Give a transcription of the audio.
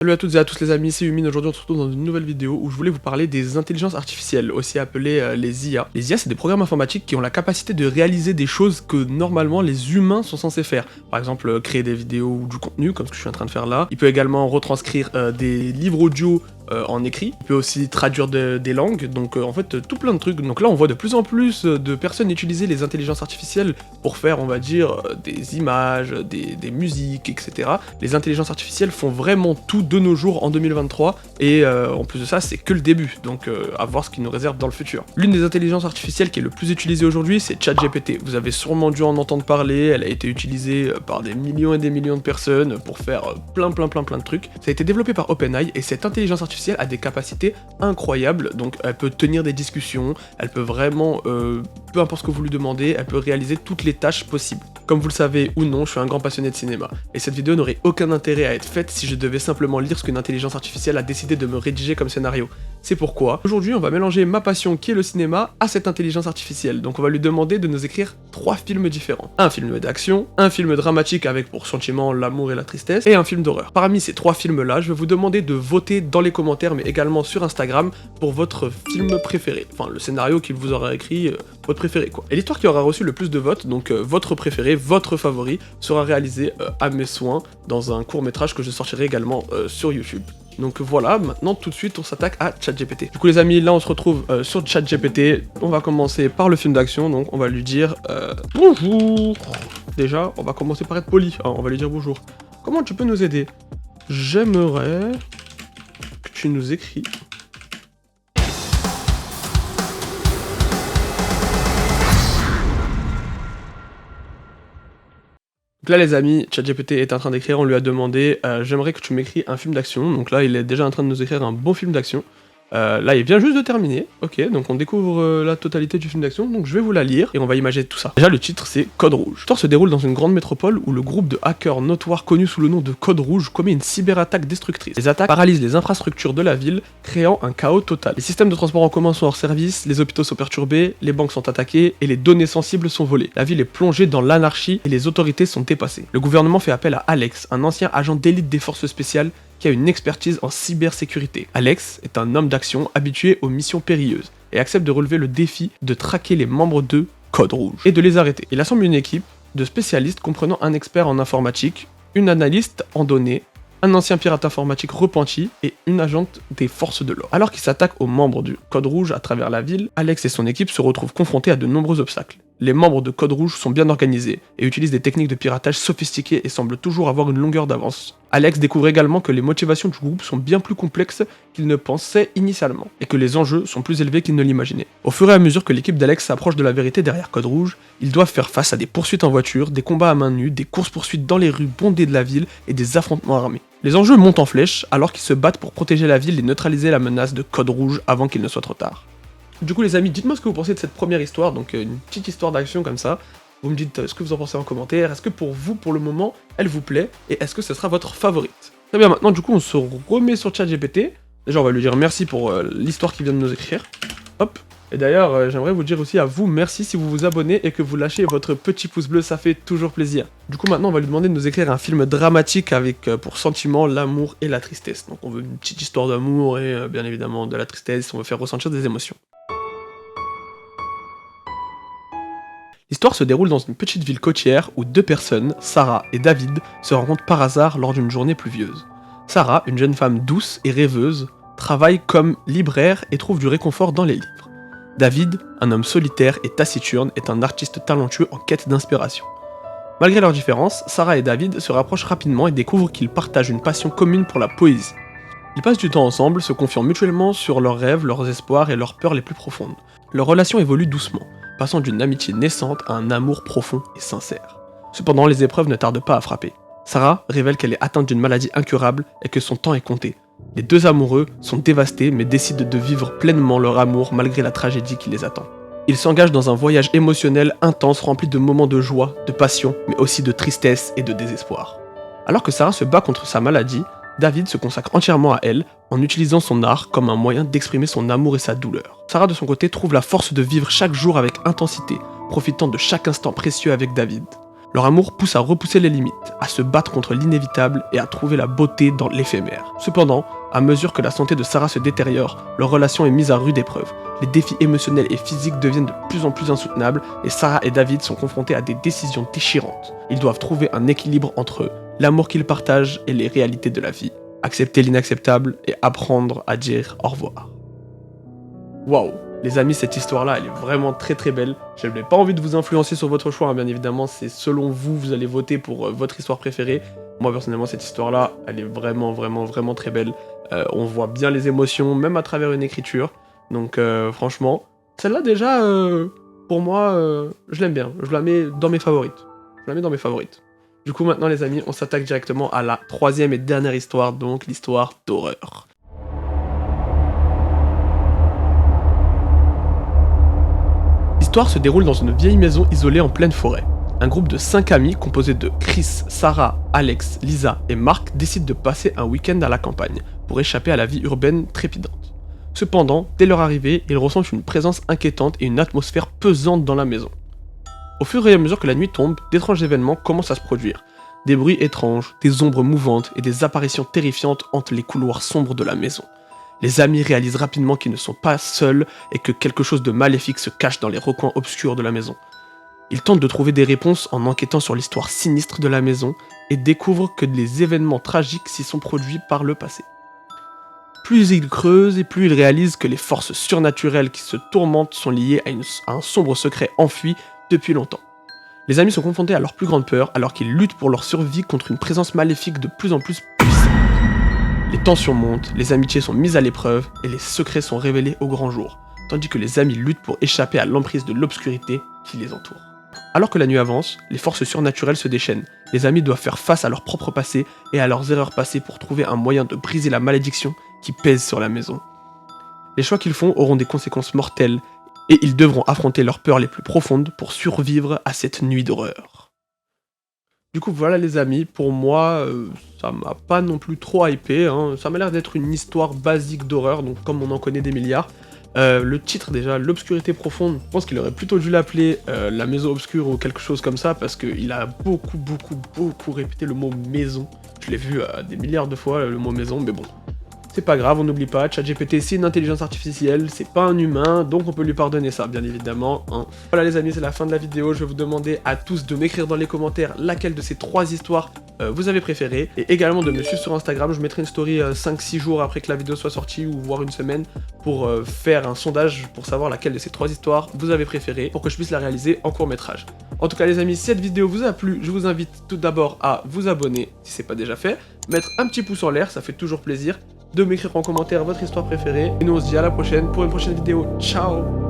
Salut à toutes et à tous les amis, c'est Humine. Aujourd'hui on se retrouve dans une nouvelle vidéo où je voulais vous parler des intelligences artificielles, aussi appelées les IA. Les IA, c'est des programmes informatiques qui ont la capacité de réaliser des choses que normalement les humains sont censés faire. Par exemple, créer des vidéos ou du contenu, comme ce que je suis en train de faire là. Il peut également retranscrire des livres audio en écrit. Il peut aussi traduire des langues, donc en fait tout plein de trucs. Donc là on voit de plus en plus de personnes utiliser les intelligences artificielles pour faire, on va dire, des images, des musiques, etc. Les intelligences artificielles font vraiment tout de nos jours en 2023 et en plus de ça c'est que le début, donc à voir ce qu'ils nous réserve dans le futur. L'une des intelligences artificielles qui est le plus utilisée aujourd'hui c'est ChatGPT. Vous avez sûrement dû en entendre parler, elle a été utilisée par des millions et des millions de personnes pour faire plein de trucs. Ça a été développé par OpenAI et cette intelligence artificielle a des capacités incroyables, donc elle peut tenir des discussions, elle peut vraiment, peu importe ce que vous lui demandez, elle peut réaliser toutes les tâches possibles. Comme vous le savez ou non, je suis un grand passionné de cinéma, et cette vidéo n'aurait aucun intérêt à être faite si je devais simplement lire ce qu'une intelligence artificielle a décidé de me rédiger comme scénario. C'est pourquoi, aujourd'hui on va mélanger ma passion qui est le cinéma à cette intelligence artificielle, donc on va lui demander de nous écrire 3 films différents. Un film d'action, un film dramatique avec pour sentiment l'amour et la tristesse, et un film d'horreur. Parmi ces 3 films-là, je vais vous demander de voter dans les commentaires, mais également sur Instagram, pour votre film préféré. Enfin, le scénario qu'il vous aura écrit, votre préféré quoi. Et l'histoire qui aura reçu le plus de votes, donc votre préféré, votre favori, sera réalisé à mes soins dans un court-métrage que je sortirai également sur YouTube. Donc voilà, maintenant tout de suite on s'attaque à ChatGPT. Du coup les amis, là on se retrouve sur ChatGPT. On va commencer par le film d'action, donc on va lui dire bonjour. Déjà, on va commencer par être poli, hein, on va lui dire bonjour. Comment tu peux nous aider? J'aimerais que tu nous écris. Donc là les amis, ChatGPT est en train d'écrire, on lui a demandé j'aimerais que tu m'écris un film d'action. Donc là il est déjà en train de nous écrire un bon film d'action. Là il vient juste de terminer, ok, donc on découvre la totalité du film d'action, donc je vais vous la lire et on va imager tout ça. Déjà le titre c'est Code Rouge. L'histoire se déroule dans une grande métropole où le groupe de hackers notoires connu sous le nom de Code Rouge commet une cyberattaque destructrice. Les attaques paralysent les infrastructures de la ville, créant un chaos total. Les systèmes de transport en commun sont hors service, les hôpitaux sont perturbés, les banques sont attaquées et les données sensibles sont volées. La ville est plongée dans l'anarchie et les autorités sont dépassées. Le gouvernement fait appel à Alex, un ancien agent d'élite des forces spéciales qui a une expertise en cybersécurité. Alex est un homme d'action habitué aux missions périlleuses et accepte de relever le défi de traquer les membres de Code Rouge et de les arrêter. Il assemble une équipe de spécialistes comprenant un expert en informatique, une analyste en données, un ancien pirate informatique repenti et une agente des forces de l'ordre. Alors qu'il s'attaque aux membres du Code Rouge à travers la ville, Alex et son équipe se retrouvent confrontés à de nombreux obstacles. Les membres de Code Rouge sont bien organisés et utilisent des techniques de piratage sophistiquées et semblent toujours avoir une longueur d'avance. Alex découvre également que les motivations du groupe sont bien plus complexes qu'il ne pensait initialement, et que les enjeux sont plus élevés qu'il ne l'imaginait. Au fur et à mesure que l'équipe d'Alex s'approche de la vérité derrière Code Rouge, ils doivent faire face à des poursuites en voiture, des combats à main nue, des courses-poursuites dans les rues bondées de la ville et des affrontements armés. Les enjeux montent en flèche alors qu'ils se battent pour protéger la ville et neutraliser la menace de Code Rouge avant qu'il ne soit trop tard. Du coup les amis, dites-moi ce que vous pensez de cette première histoire, donc une petite histoire d'action comme ça. Vous me dites ce que vous en pensez en commentaire, est-ce que pour vous, pour le moment, elle vous plaît, et est-ce que ce sera votre favorite? Très bien, maintenant du coup on se remet sur ChatGPT. Déjà on va lui dire merci pour l'histoire qu'il vient de nous écrire. Hop. Et d'ailleurs j'aimerais vous dire aussi à vous merci si vous vous abonnez et que vous lâchez votre petit pouce bleu, ça fait toujours plaisir. Du coup maintenant on va lui demander de nous écrire un film dramatique avec pour sentiment l'amour et la tristesse. Donc on veut une petite histoire d'amour et bien évidemment de la tristesse, on veut faire ressentir des émotions. L'histoire se déroule dans une petite ville côtière où 2 personnes, Sarah et David, se rencontrent par hasard lors d'une journée pluvieuse. Sarah, une jeune femme douce et rêveuse, travaille comme libraire et trouve du réconfort dans les livres. David, un homme solitaire et taciturne, est un artiste talentueux en quête d'inspiration. Malgré leurs différences, Sarah et David se rapprochent rapidement et découvrent qu'ils partagent une passion commune pour la poésie. Ils passent du temps ensemble, se confiant mutuellement sur leurs rêves, leurs espoirs et leurs peurs les plus profondes. Leur relation évolue doucement, passant d'une amitié naissante à un amour profond et sincère. Cependant, les épreuves ne tardent pas à frapper. Sarah révèle qu'elle est atteinte d'une maladie incurable et que son temps est compté. Les 2 amoureux sont dévastés mais décident de vivre pleinement leur amour malgré la tragédie qui les attend. Ils s'engagent dans un voyage émotionnel intense rempli de moments de joie, de passion, mais aussi de tristesse et de désespoir. Alors que Sarah se bat contre sa maladie, David se consacre entièrement à elle en utilisant son art comme un moyen d'exprimer son amour et sa douleur. Sarah de son côté trouve la force de vivre chaque jour avec intensité, profitant de chaque instant précieux avec David. Leur amour pousse à repousser les limites, à se battre contre l'inévitable et à trouver la beauté dans l'éphémère. Cependant, à mesure que la santé de Sarah se détériore, leur relation est mise à rude épreuve. Les défis émotionnels et physiques deviennent de plus en plus insoutenables et Sarah et David sont confrontés à des décisions déchirantes. Ils doivent trouver un équilibre entre l'amour qu'ils partagent et les réalités de la vie. Accepter l'inacceptable et apprendre à dire au revoir. Waouh! Les amis, cette histoire-là, elle est vraiment très très belle. Je n'ai pas envie de vous influencer sur votre choix, hein, bien évidemment, c'est selon vous, vous allez voter pour votre histoire préférée. Moi, personnellement, cette histoire-là, elle est vraiment très belle. On voit bien les émotions, même à travers une écriture. Donc, franchement, celle-là, déjà, pour moi, je l'aime bien. Je la mets dans mes favorites. Du coup, maintenant, les amis, on s'attaque directement à la troisième et dernière histoire, donc l'histoire d'horreur. L'histoire se déroule dans une vieille maison isolée en pleine forêt. Un groupe de 5 amis composé de Chris, Sarah, Alex, Lisa et Mark décide de passer un week-end à la campagne pour échapper à la vie urbaine trépidante. Cependant, dès leur arrivée, ils ressentent une présence inquiétante et une atmosphère pesante dans la maison. Au fur et à mesure que la nuit tombe, d'étranges événements commencent à se produire. Des bruits étranges, des ombres mouvantes et des apparitions terrifiantes hantent les couloirs sombres de la maison. Les amis réalisent rapidement qu'ils ne sont pas seuls et que quelque chose de maléfique se cache dans les recoins obscurs de la maison. Ils tentent de trouver des réponses en enquêtant sur l'histoire sinistre de la maison et découvrent que des événements tragiques s'y sont produits par le passé. Plus ils creusent et plus ils réalisent que les forces surnaturelles qui se tourmentent sont liées à un sombre secret enfui depuis longtemps. Les amis sont confrontés à leur plus grande peur alors qu'ils luttent pour leur survie contre une présence maléfique de plus en plus puissante. Les tensions montent, les amitiés sont mises à l'épreuve et les secrets sont révélés au grand jour, tandis que les amis luttent pour échapper à l'emprise de l'obscurité qui les entoure. Alors que la nuit avance, les forces surnaturelles se déchaînent. Les amis doivent faire face à leur propre passé et à leurs erreurs passées pour trouver un moyen de briser la malédiction qui pèse sur la maison. Les choix qu'ils font auront des conséquences mortelles et ils devront affronter leurs peurs les plus profondes pour survivre à cette nuit d'horreur. Du coup voilà les amis, pour moi ça m'a pas non plus trop hypé, hein. Ça m'a l'air d'être une histoire basique d'horreur, donc comme on en connaît des milliards. Le titre déjà, l'obscurité profonde, je pense qu'il aurait plutôt dû l'appeler la maison obscure ou quelque chose comme ça, parce qu'il a beaucoup répété le mot maison. Je l'ai vu des milliards de fois le mot maison, mais bon. C'est pas grave, on n'oublie pas, ChatGPT c'est une intelligence artificielle, c'est pas un humain, donc on peut lui pardonner ça, bien évidemment. Hein. Voilà les amis, c'est la fin de la vidéo, je vais vous demander à tous de m'écrire dans les commentaires laquelle de ces 3 histoires vous avez préféré, et également de me suivre sur Instagram, je mettrai une story 5-6 jours après que la vidéo soit sortie, ou voire une semaine, pour faire un sondage pour savoir laquelle de ces 3 histoires vous avez préféré, pour que je puisse la réaliser en court-métrage. En tout cas les amis, si cette vidéo vous a plu, je vous invite tout d'abord à vous abonner, si c'est pas déjà fait, mettre un petit pouce en l'air, ça fait toujours plaisir, de m'écrire en commentaire votre histoire préférée. Et nous on se dit à la prochaine pour une prochaine vidéo. Ciao!